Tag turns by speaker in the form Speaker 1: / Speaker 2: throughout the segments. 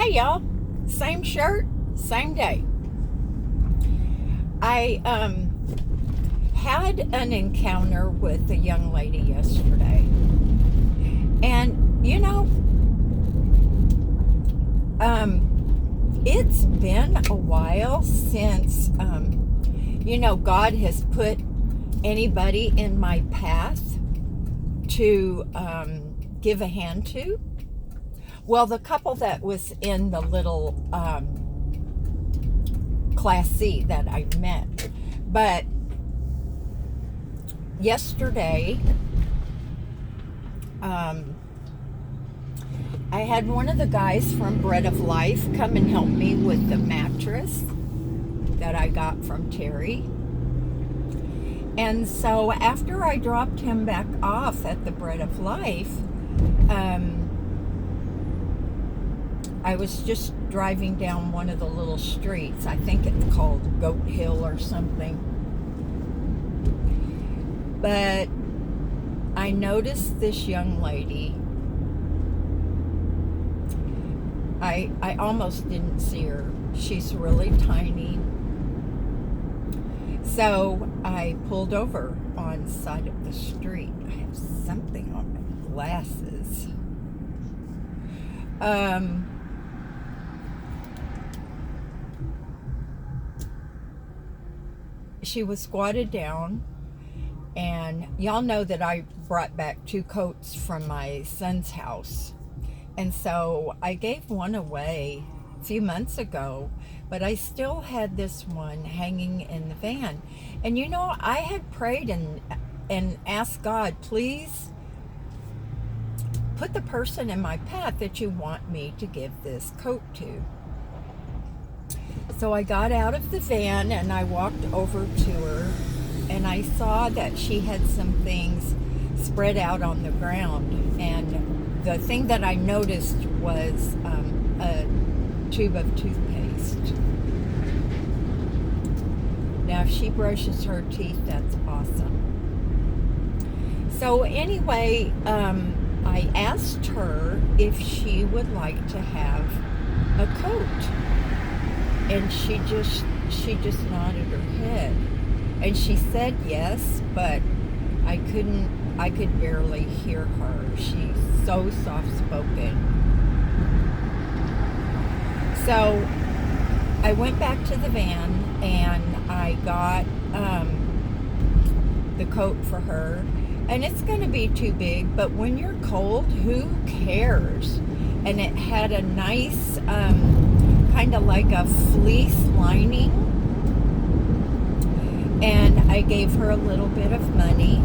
Speaker 1: Hey y'all, same shirt, same day. I had an encounter with a young lady yesterday, and it's been a while since God has put anybody in my path to give a hand to. Well, the couple that was in the little Class C that I met. But yesterday, I had one of the guys from Bread of Life come and help me with the mattress that I got from Terry. And so after I dropped him back off at the Bread of Life, I was just driving down one of the little streets. I think it's called Goat Hill or something. But I noticed this young lady. I almost didn't see her. She's really tiny. So I pulled over on the side of the street. I have something on my glasses. She was squatted down, and y'all know that I brought back 2 coats from my son's house, and so I gave one away a few months ago, but I still had this one hanging in the van. And I had prayed and asked God, please put the person in my path that you want me to give this coat to. So I got out of the van and I walked over to her, and I saw that she had some things spread out on the ground. And the thing that I noticed was a tube of toothpaste. Now, if she brushes her teeth, that's awesome. So anyway, I asked her if she would like to have a coat. And she just nodded her head. And she said yes, but I could barely hear her. She's so soft-spoken. So I went back to the van and I got the coat for her. And it's going to be too big, but when you're cold, who cares? And it had a nice kind of like a fleece lining, and I gave her a little bit of money.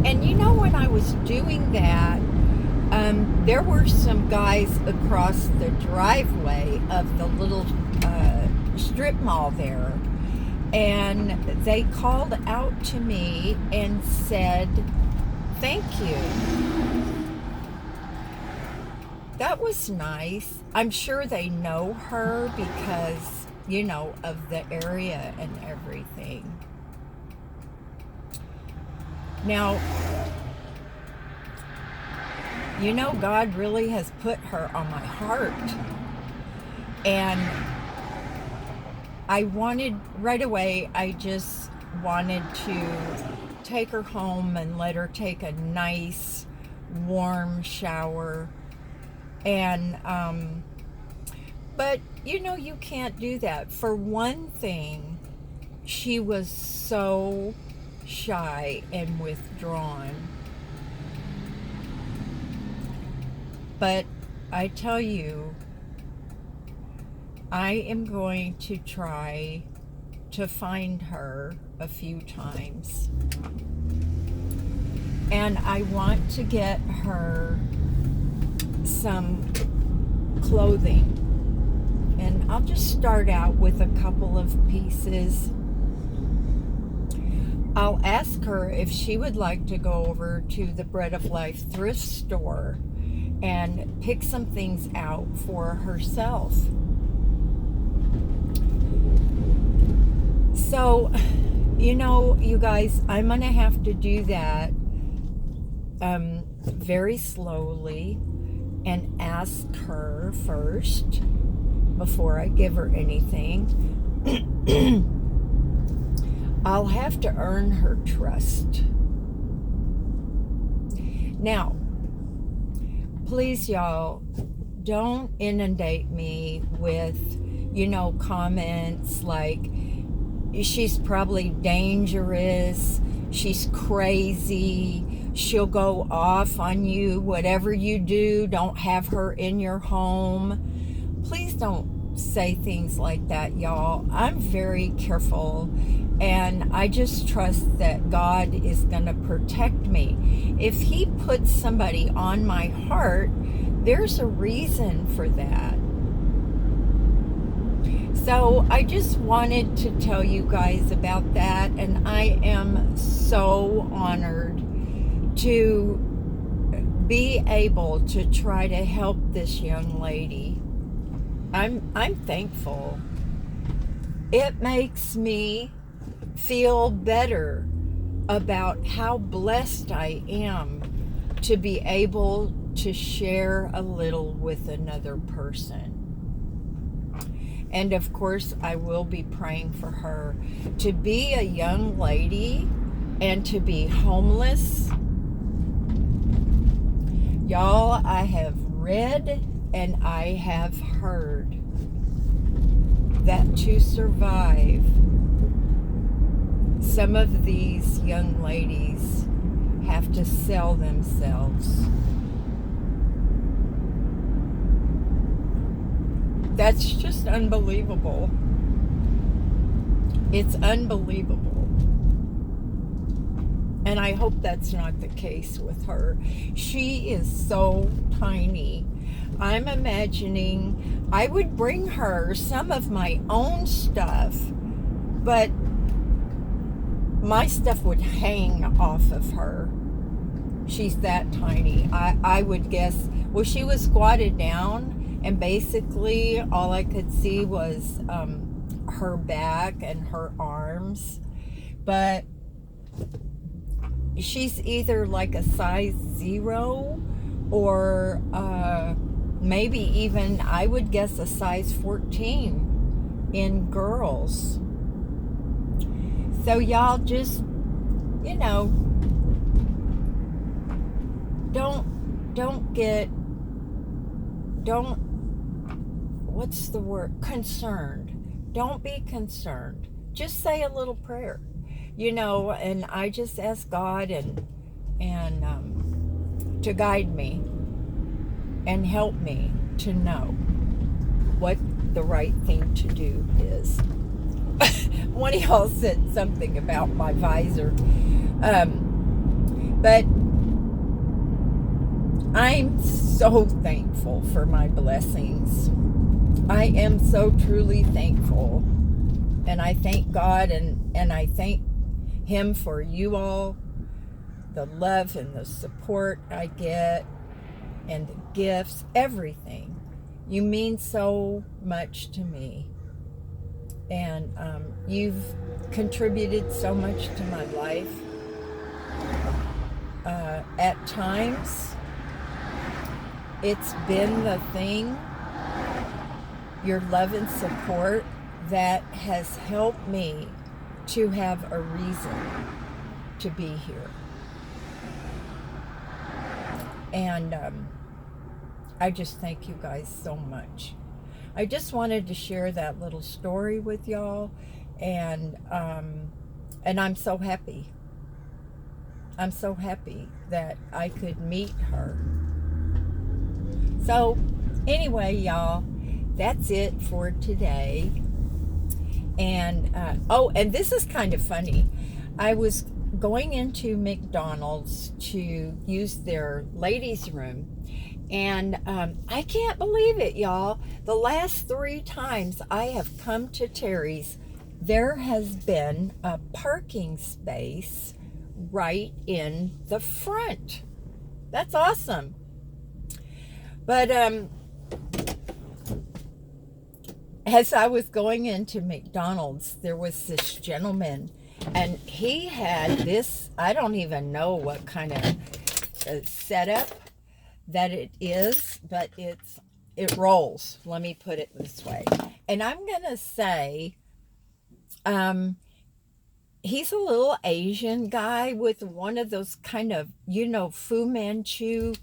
Speaker 1: And when I was doing that, there were some guys across the driveway of the little strip mall there, and they called out to me and said, "Thank you." That was nice. I'm sure they know her because, of the area and everything. Now, God really has put her on my heart. And right away, I just wanted to take her home and let her take a nice, warm shower. And but you can't do that. For one thing, she was so shy and withdrawn. But I tell you, I am going to try to find her a few times, and I want to get her some clothing. And I'll just start out with a couple of pieces. I'll ask her if she would like to go over to the Bread of Life thrift store and pick some things out for herself. So, you guys, I'm going to have to do that very slowly, and ask her first before I give her anything. I'll have to earn her trust. Now, please, y'all, don't inundate me with, comments like, she's probably dangerous, she's crazy, she'll go off on you, whatever you do, don't have her in your home. Please don't say things like that, y'all. I'm very careful, and I just trust that God is going to protect me. If He puts somebody on my heart, there's a reason for that. So I just wanted to tell you guys about that, and I am so honored to be able to try to help this young lady. I'm thankful. It makes me feel better about how blessed I am to be able to share a little with another person. And of course, I will be praying for her. To be a young lady and to be homeless, y'all, I have read and I have heard that to survive, some of these young ladies have to sell themselves. That's just unbelievable. It's unbelievable. And I hope that's not the case with her. She is so tiny. I'm imagining I would bring her some of my own stuff, but my stuff would hang off of her. She's that tiny. I would guess, well, she was squatted down, and basically all I could see was her back and her arms. But she's either like a size 0 or maybe even, I would guess, a size 14 in girls. So y'all just, what's the word? Concerned. Don't be concerned. Just say a little prayer, and I just ask God and to guide me and help me to know what the right thing to do is. One of y'all said something about my visor. But I'm so thankful for my blessings. I am so truly thankful. And I thank God and I thank Him for you all, the love and the support I get, and the gifts, everything. You mean so much to me. And you've contributed so much to my life. At times, it's been the thing, your love and support, that has helped me to have a reason to be here. And I just thank you guys so much. I just wanted to share that little story with y'all, and I'm so happy. I'm so happy that I could meet her. So anyway, y'all, that's it for today. And and this is kind of funny. I was going into McDonald's to use their ladies' room, and I can't believe it, y'all. The last 3 times I have come to Terry's, there has been a parking space right in the front. That's awesome. But as I was going into McDonald's, there was this gentleman, and he had this, I don't even know what kind of setup, that it is, but it rolls. Let me put it this way. And I'm gonna say, he's a little Asian guy with one of those kind of, Fu Manchu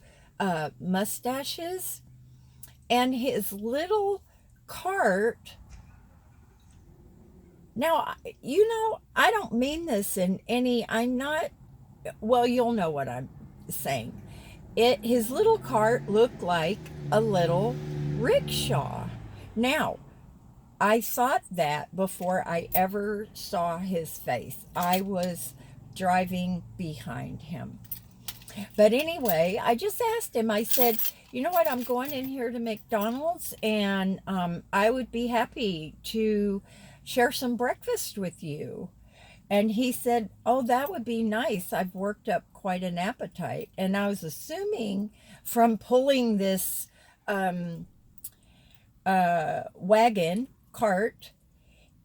Speaker 1: mustaches, and his little cart. Now, I don't mean this in any, I'm not, well, you'll know what I'm saying. His little cart looked like a little rickshaw. Now, I thought that before I ever saw his face. I was driving behind him. But anyway, I just asked him, I said, you know what, I'm going in here to McDonald's, and I would be happy to share some breakfast with you. And he said, oh, that would be nice. I've worked up quite an appetite. And I was assuming from pulling this wagon cart,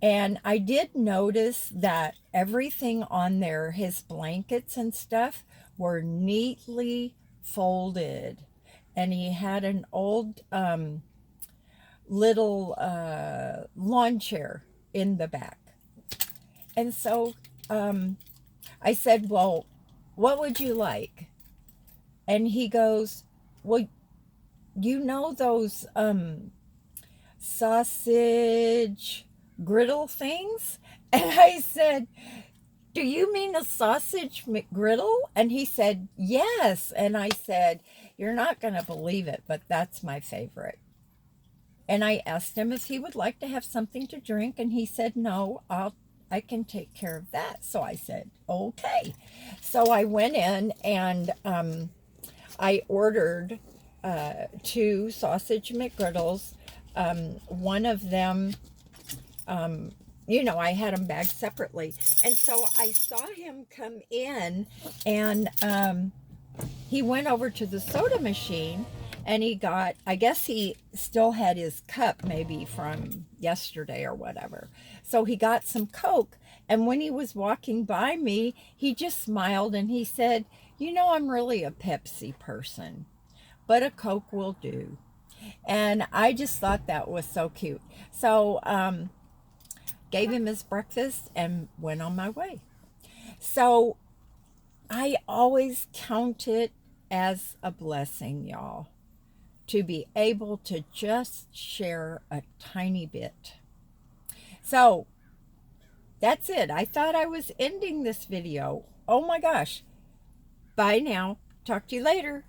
Speaker 1: and I did notice that everything on there, his blankets and stuff, were neatly folded. And he had an old little lawn chair in the back. And so I said, well, what would you like? And he goes, well, those sausage griddle things? And I said, do you mean a sausage McGriddle? And he said, yes. And I said, you're not going to believe it, but that's my favorite. And I asked him if he would like to have something to drink, and he said, no, I can take care of that. So I said, okay. So I went in and I ordered 2 sausage McGriddles. One of them, I had them bagged separately. And so I saw him come in, and he went over to the soda machine, and he got, I guess he still had his cup maybe from yesterday or whatever. So he got some Coke, and when he was walking by me, he just smiled and he said, I'm really a Pepsi person, but a Coke will do. And I just thought that was so cute. So gave him his breakfast and went on my way. So I always count it as a blessing, y'all, to be able to just share a tiny bit. So that's it. I thought I was ending this video. Oh my gosh. Bye now. Talk to you later.